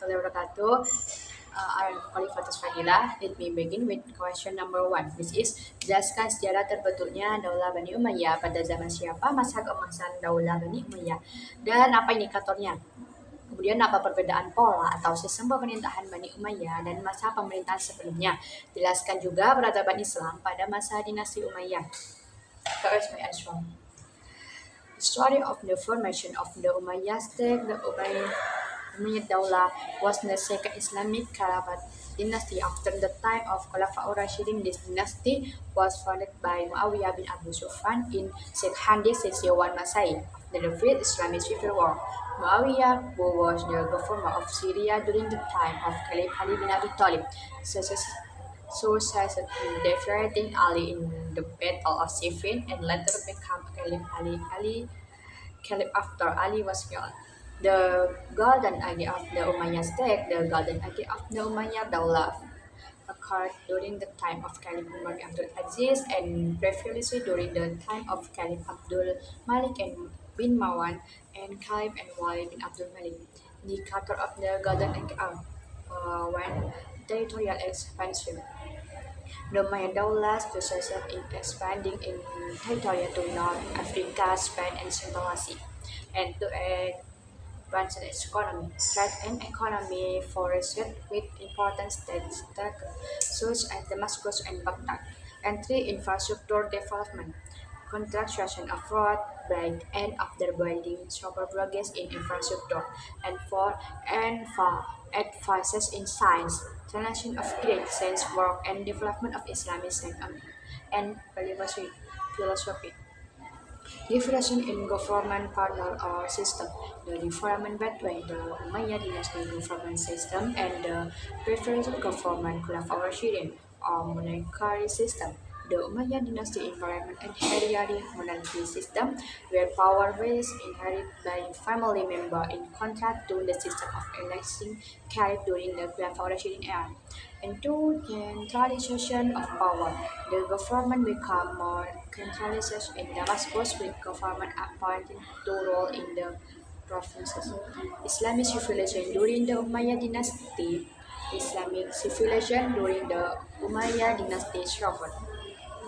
warahmatullahi wabarakatuh. I'm Khalifatus Fadila. Let me begin with question number one, which is jelaskan sejarah terbentuknya Daulah Bani Umayyah pada zaman siapa, masa keemasan Daulah Bani Umayyah, dan apa indikatornya. Kemudian apa perbedaan pola atau sistem pemerintahan Bani Umayyah dan masa pemerintahan sebelumnya. Jelaskan juga peradaban Islam pada masa dinasti Umayyah. Here is my answer. The story of the formation of the Umayyad state, the Umayyad Daulah, was the second Islamic Caliphate dynasty after the time of Khulafaur Rashidin. This dynasty was founded by Muawiyah bin Abu Sufyan in 661 Masehi after the Fifth Islamic Civil War. Muawiyah, who was the governor of Syria during the time of Caliph Ali bin Abi Talib, succeeded in defeating Ali in the Battle of Siffin and later became Caliph after Ali was killed. The golden age of the Umayyad state, the golden age of the Umayyad Daulah, occurred during the time of Caliph Umar bin Abdul Aziz and previously during the time of Caliph Abdul Malik and bin Marwan and Caliph and Walid bin Abdul Malik. Indicator of the golden age are when territorial expansion. The Umayyad Daulah succeeded in expanding in territory to North Africa, Spain, and Central Asia, and to advance its economy. Trade and economy flourished with important states such as Damascus and Baghdad. And three, infrastructure development. Construction of road, bridge, and after building super progress in infrastructure. And four, advances in science, translation of Greek science work, and development of Islamic science and philosophy. Differentiation in government partner or system. The difference between the Umayyad dynasty government system and the preferential government Khulafaur Rashidin or monarchy system. The Umayyad dynasty implemented an hereditary monarchy system where power was inherited by family members in contrast to the system of electing caliph during the Khulafaur Rashidin era. And two, centralization of power. The government became more centralized in Damascus with government appointed to rule in the provinces. Islamic civilization during the Umayyad dynasty. Islamic civilization during the Umayyad dynasty showed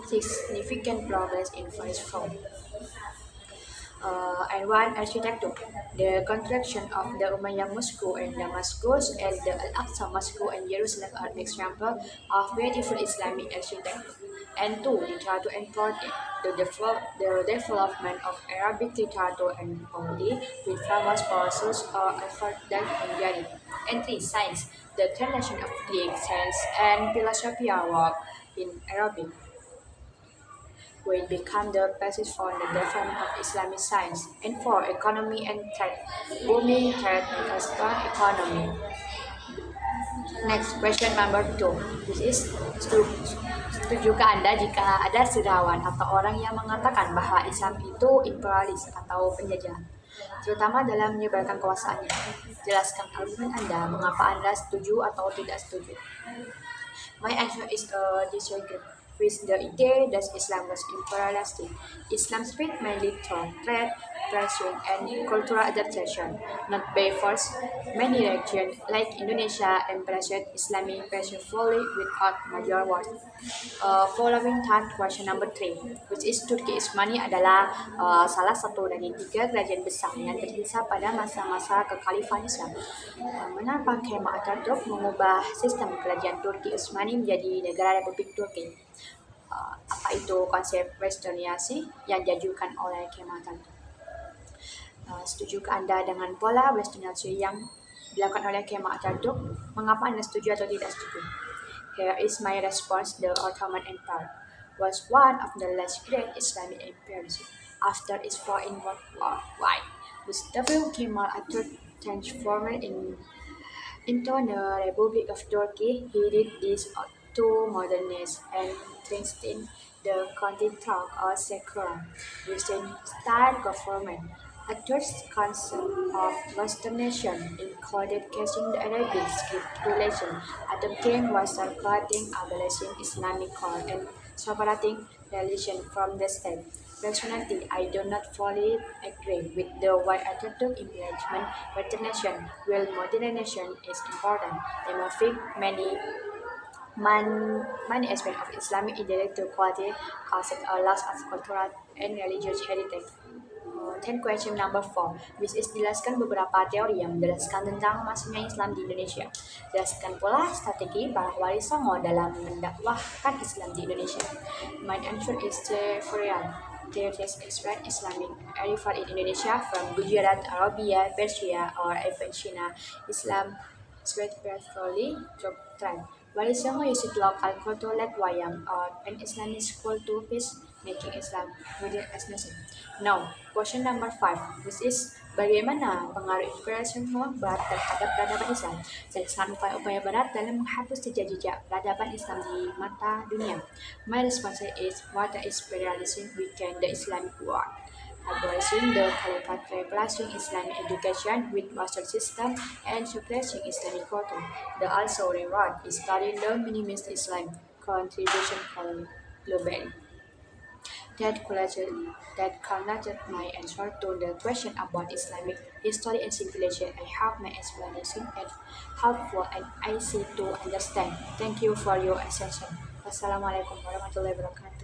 significant progress in various forms. And one architecture. The construction of the Umayyad Mosque in Damascus and the Al-Aqsa Mosque in Jerusalem are examples of beautiful Islamic architecture. And two, literature and poetry. The development of Arabic literature and poetry with famous poets are Al-Fardak and Jari. And three, science. The translation of Greek science and philosophy work in Arabic will become the basis for the development of Islamic science. And for economy and trade, booming trade and a strong economy. Next question number 2. This is setujukah Anda jika ada sejarawan atau orang yang mengatakan bahwa Islam itu imperialis atau penjajah, terutama dalam menyebarkan kekuasaannya? Jelaskan argumen Anda mengapa Anda setuju atau tidak setuju. My answer is disagree with the idea that Islam was imperialistic. Islam spread mainly through trade, tradition, and cultural adaptation, not by force. Many regions, like Indonesia, embraced Islamic peacefully without major wars. Following time, question number 3, which is Turki Utsmani adalah salah satu dari 3 kerajaan besar yang tersisa pada masa-masa kekhalifahan Islam. Mengapa Kemal Atatürk mengubah sistem kerajaan Turki Utsmani menjadi negara Republik Turki? Apa itu konsep westernisasi yang diajukan oleh Kemal Atatürk? Setujukah Anda dengan pola westernisasi yang dilakukan oleh Kemal Atatürk? Mengapa Anda setuju atau tidak setuju? Here is my response. The Ottoman Empire was one of the last great Islamic empires after its fall in World War I. Mustafa Kemal Atatürk transformed into the Republic of Turkey. He did this to modernize and strengthen the country through a secular, Western-style government. Atatürk's concept of Westernization included cashing the Arabic script relation, adopting Western clothing, abolishing Islamic court, and separating religion from the state. Personally, I do not fully agree with the wide Atatürk implementation recognition. While modernization is important, removing many aspects of Islamic intellectual quality causes a loss of cultural and religious heritage. Then question number 4, which is jelaskan beberapa teori yang menjelaskan tentang masuknya Islam di Indonesia. Jelaskan pula strategi para wali songo dalam mendakwahkan Islam di Indonesia. My answer is several. There is spread Islamic arrival in Indonesia from Gujarat, Arabia, Persia, or even China. Islam spread peacefully through trade. Wali Songo used local culture like wayang or an Islamic school to peace making Islam within as nation. Now, question number 5, which is bagaimana pengaruh imperialisme Barat terhadap peradaban Islam dan Islam upaya-upaya Barat dalam menghapus jejak-jejak peradaban Islam di mata dunia. My response is what the imperialism weakened the Islamic world. Abolishing the caliphate, replacing Islamic education with master system, and suppressing Islamic culture. The also reward is studying the minimalist Islam contribution globally. That culminated my answer to the question about Islamic history and civilization. I hope my explanation is helpful and easy to understand. Thank you for your attention. Wassalamualaikum warahmatullahi wabarakatuh.